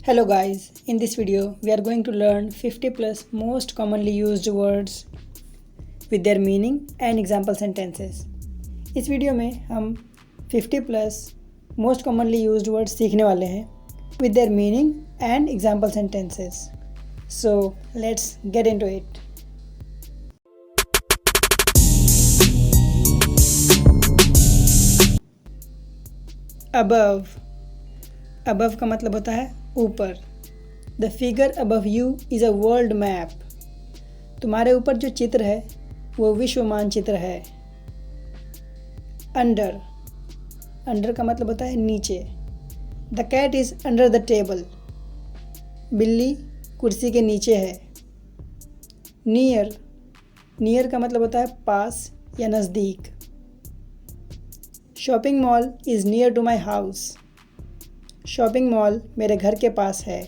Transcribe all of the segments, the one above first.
Hello guys, in this video we are going to learn 50 plus most commonly used words with their meaning and example sentences. इस video में हम 50 plus most commonly used words सीखने वाले हैं with their meaning and example sentences. So let's get into it. Above. Above का मतलब होता है ऊपर. The figure above you is a world map. तुम्हारे ऊपर जो चित्र है वो विश्व मानचित्र है. Under. Under का मतलब होता है नीचे. The cat is under the table. बिल्ली कुर्सी के नीचे है. Near. Near का मतलब होता है पास या नज़दीक. Shopping mall is near to my house. Shopping mall मेरे घर के पास है.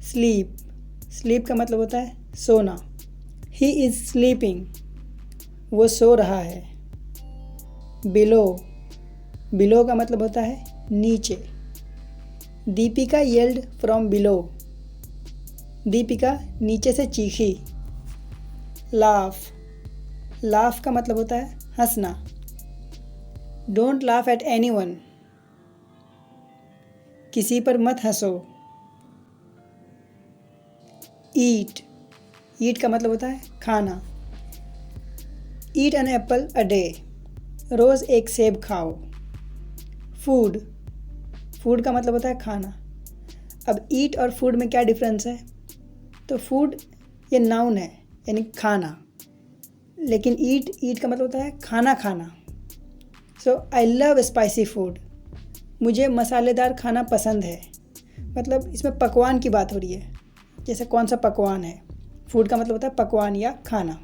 स्लीप. स्लीप का मतलब होता है सोना. He is sleeping. वो सो रहा है. बिलो. बिलो का मतलब होता है नीचे. Deepika yelled from below. Deepika नीचे से चीखी. लाफ. लाफ का मतलब होता है हंसना. Don't laugh at any one. किसी पर मत हंसो. ईट. ईट का मतलब होता है खाना. Eat an apple a day. रोज़ एक सेब खाओ. फूड. फूड का मतलब होता है खाना. अब ईट और फूड में क्या डिफरेंस है? तो फूड ये नाउन है यानी खाना, लेकिन ईट का मतलब होता है खाना खाना. सो आई लव स्पाइसी फूड. मुझे मसालेदार खाना पसंद है. मतलब इसमें पकवान की बात हो रही है, जैसे कौन सा पकवान है. फूड का मतलब होता है पकवान या खाना.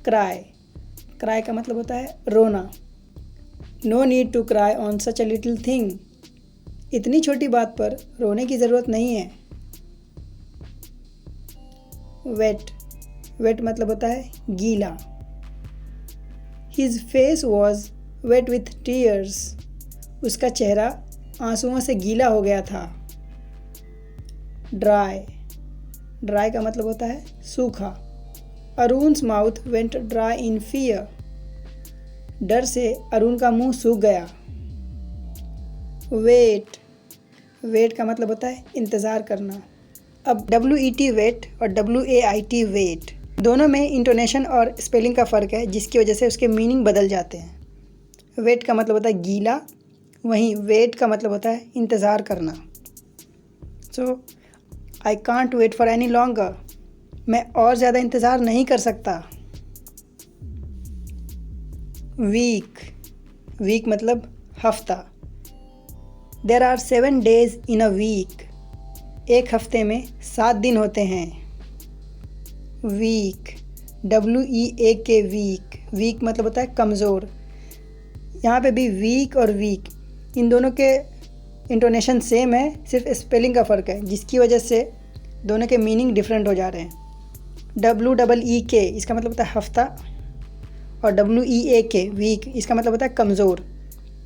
क्राई. क्राई का मतलब होता है रोना. No need to cry on such a little thing. इतनी छोटी बात पर रोने की ज़रूरत नहीं है. वेट. वेट मतलब होता है गीला. His face was wet with tears. उसका चेहरा आंसुओं से गीला हो गया था. ड्राई. ड्राई का मतलब होता है सूखा. Arun's mouth went dry in fear. डर से अरुण का मुंह सूख गया. वेट. वेट का मतलब होता है इंतज़ार करना. अब WET वेट और WAIT वेट दोनों में इंटोनेशन और स्पेलिंग का फ़र्क है, जिसकी वजह से उसके मीनिंग बदल जाते हैं. वेट का मतलब होता है गीला, वहीं वेट का मतलब होता है इंतज़ार करना. So I can't wait for any longer. मैं और ज़्यादा इंतज़ार नहीं कर सकता. वीक. वीक मतलब हफ्ता. There are 7 days in a week. एक हफ्ते में 7 दिन होते हैं. वीक. WEAK week. वीक मतलब होता है कमज़ोर. यहाँ पे भी वीक और वीक इन दोनों के इंटोनेशन सेम है, सिर्फ स्पेलिंग का फ़र्क है, जिसकी वजह से दोनों के मीनिंग डिफरेंट हो जा रहे हैं. WEEK इसका मतलब होता है हफ्ता, और WEAK वीक इसका मतलब होता है कमज़ोर.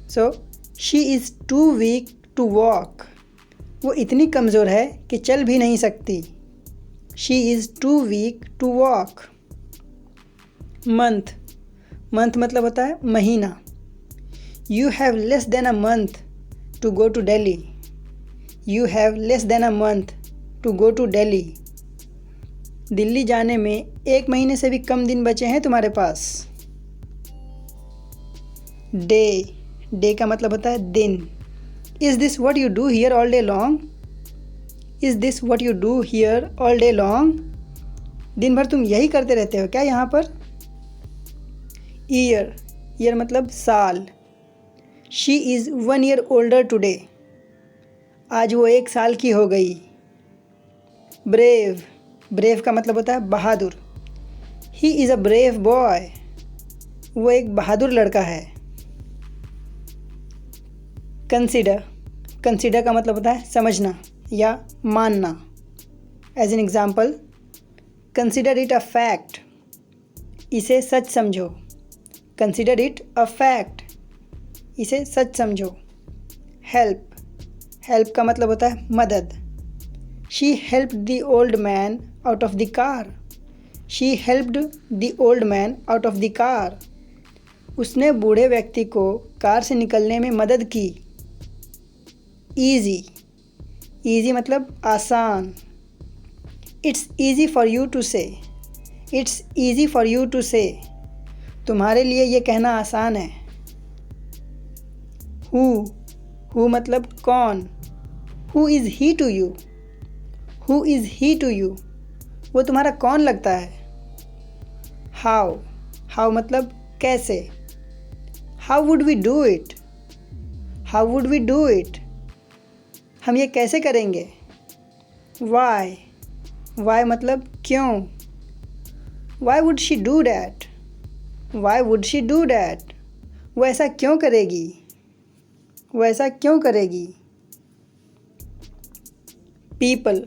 So she is too weak to walk. वो इतनी कमज़ोर है कि चल भी नहीं सकती. She is too weak to walk. Month. Month मतलब होता है महीना. You have less than a month to go to Delhi. You have less than a month to go to Delhi. Delhi जाने में 1 महीने से भी कम दिन बचे हैं तुम्हारे पास. डे. डे का मतलब होता है दिन. Is this what you do here all day long. Is this what you do here all day long. दिन भर तुम यही करते रहते हो क्या यहाँ पर. ईयर. ईयर मतलब साल. She is 1 year older today. आज वो 1 साल की हो गई. ब्रेव. ब्रेव का मतलब होता है बहादुर. He is a brave boy. वो एक बहादुर लड़का है. कंसिडर. कंसिडर का मतलब होता है समझना या मानना. As an example, consider it a fact. इसे सच समझो. कंसिडर इट अ फैक्ट, इसे सच समझो। हेल्प, हेल्प का मतलब होता है मदद। She helped the old man out of the car. She helped the old man out of the car. उसने बूढ़े व्यक्ति को कार से निकलने में मदद की। ईजी, ईजी मतलब आसान। It's easy for you to say, it's easy for you to say, तुम्हारे लिए ये कहना आसान है। हु मतलब कौन। Who is he to you, who is he to you, वो तुम्हारा कौन लगता है। हाउ, हाउ मतलब कैसे। How would we do it, how would we do it, हम ये कैसे करेंगे। वाई, वाई मतलब क्यों। Why would she do that, why would she do that, वो ऐसा क्यों करेगी, वो ऐसा क्यों करेगी। पीपल,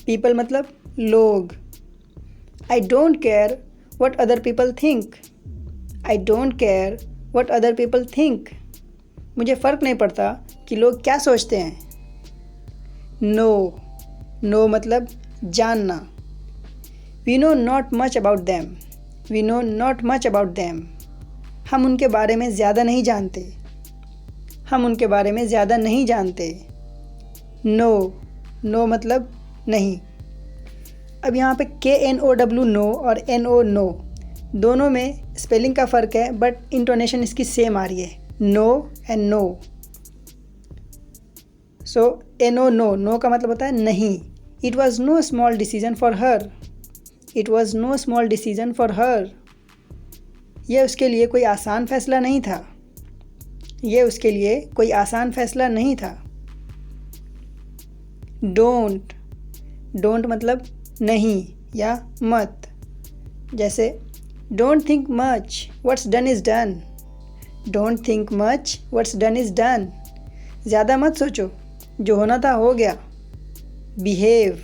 पीपल मतलब लोग। I don't care what other people think, I don't care what other people think, मुझे फ़र्क नहीं पड़ता कि लोग क्या सोचते हैं। नो, नो मतलब जानना। We know not much about them, we know not much about them, हम उनके बारे में ज़्यादा नहीं जानते, हम उनके बारे में ज़्यादा नहीं जानते। नो, नो मतलब नहीं। अब यहाँ पे KNOW नो और NO नो, दोनों में स्पेलिंग का फ़र्क है बट इंटोनेशन इसकी सेम आ रही है, know and no. So NO no, no का मतलब होता है नहीं। It was no small decision for her, it was no small decision for her, यह उसके लिए कोई आसान फैसला नहीं था, यह उसके लिए कोई आसान फैसला नहीं था। डोंट, डोंट मतलब नहीं या मत। जैसे don't think much, what's done is done, don't think much, what's done is done, ज़्यादा मत सोचो, जो होना था हो गया। बिहेव,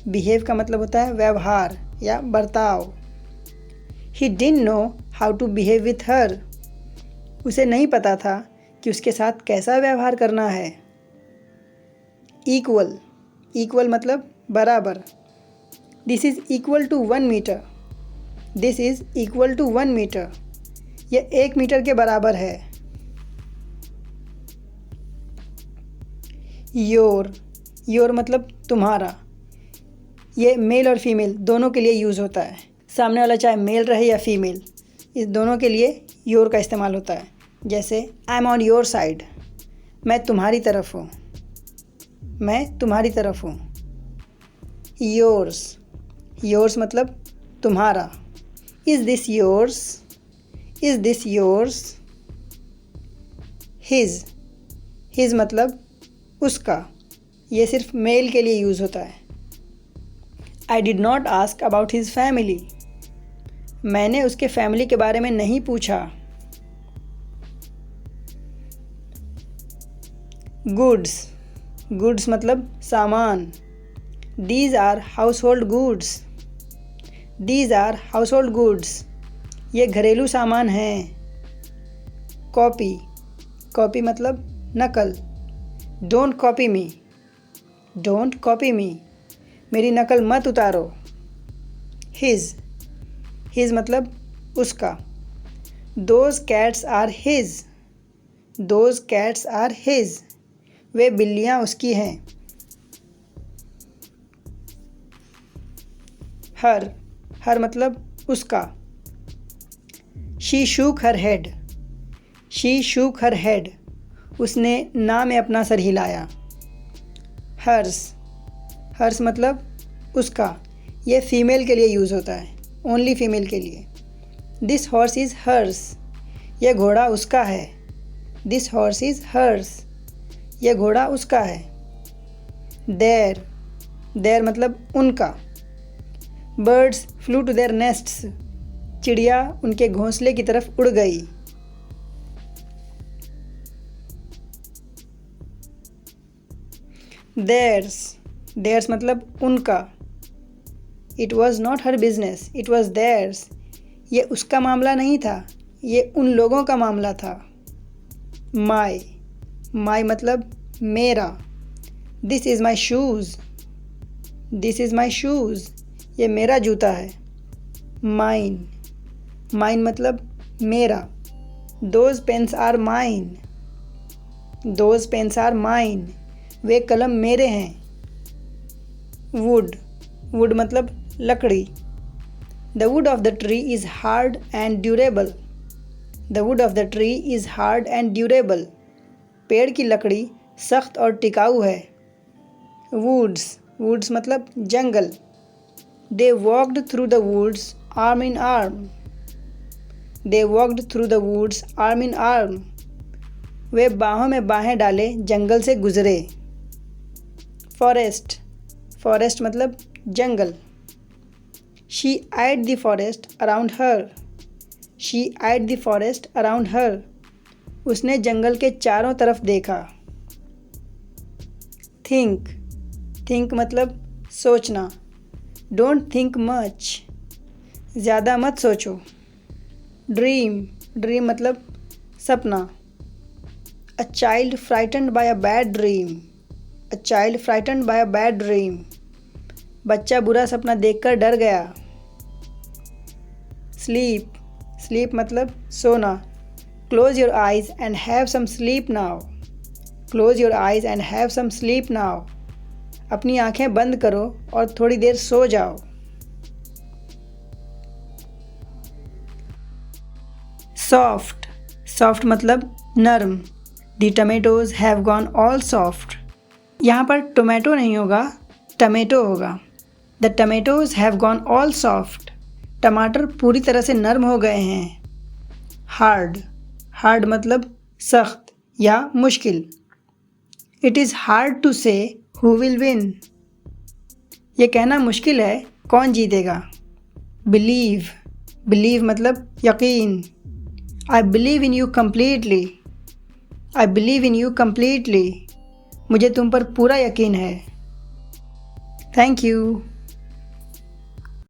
बिहेव का मतलब होता है व्यवहार या बर्ताव। He didn't know how to behave with her, उसे नहीं पता था कि उसके साथ कैसा व्यवहार करना है। इक्वल, इक्वल मतलब बराबर। This is equal to 1 metre, this is equal to 1 metre, यह 1 मीटर के बराबर है। योर, योर मतलब तुम्हारा। ये मेल और फीमेल दोनों के लिए यूज़ होता है। सामने वाला चाहे मेल रहे या फीमेल, इस दोनों के लिए योर का इस्तेमाल होता है। जैसे I am on your side, मैं तुम्हारी तरफ हूँ, मैं तुम्हारी तरफ हूँ। योर्स, योर्स मतलब तुम्हारा। Is this yours, is this yours. His, his मतलब उसका, ये सिर्फ मेल के लिए यूज़ होता है। I did not ask about his family, मैंने उसके फैमिली के बारे में नहीं पूछा। गुड्स, गुड्स मतलब सामान। These are household goods, these are household goods, ये घरेलू सामान हैं। कॉपी, कॉपी मतलब नकल। Don't copy me, don't copy me, मेरी नकल मत उतारो। हिज, हिज मतलब उसका। Those cats are his, those cats are his, वे बिल्लियाँ उसकी हैं। हर, हर मतलब उसका। She shook her head, she shook her head, उसने ना में अपना सर हिलाया। हर्स, हर्स मतलब उसका, ये फीमेल के लिए यूज़ होता है, ओनली फीमेल के लिए। दिस हॉर्स इज़ हर्स, यह घोड़ा उसका है। दिस हॉर्स इज़ हर्स, यह घोड़ा उसका है। देयर, देयर मतलब उनका। Birds flew to their nests, चिड़िया उनके घोंसले की तरफ उड़ गई। देयर्स, देयर्स मतलब उनका। It was not her business, it was theirs, ये उसका मामला नहीं था, ये उन लोगों का मामला था। माई, माई मतलब मेरा। This is my shoes, this is my shoes, ये मेरा जूता है। माइन, माइन मतलब मेरा। Those pens are mine, those pens are mine, वे कलम मेरे हैं। वुड, वुड मतलब लकड़ी। The wood of the tree is hard and durable, the wood of the tree is hard and durable, पेड़ की लकड़ी सख्त और टिकाऊ है। वुड्स, वुड्स मतलब जंगल। They walked through the woods arm in arm, they walked through the woods arm in arm, वे बाहों में बाहें डाले जंगल से गुजरे। फॉरेस्ट, फॉरेस्ट मतलब जंगल। She eyed the forest around her, she eyed the forest around her, उसने जंगल के चारों तरफ देखा। थिंक, थिंक मतलब सोचना। डोंट थिंक मच, ज़्यादा मत सोचो। ड्रीम, ड्रीम मतलब सपना। A child frightened by a bad dream, a child frightened by a bad dream, बच्चा बुरा सपना देखकर डर गया। Sleep, sleep मतलब सोना। Close your eyes and have some sleep now, close your eyes and have some sleep now, अपनी आंखें बंद करो और थोड़ी देर सो जाओ। Soft, soft मतलब नरम। The tomatoes have gone all soft, यहाँ पर टोमेटो नहीं होगा, टमेटो होगा। The tomatoes have gone all soft, टमाटर पूरी तरह से नरम हो गए हैं। Hard, hard मतलब सख्त या मुश्किल। It is hard to say who will win, ये कहना मुश्किल है कौन जीतेगा। Believe, believe मतलब यकीन। I believe in you completely, I believe in you completely, मुझे तुम पर पूरा यकीन है। Thank you.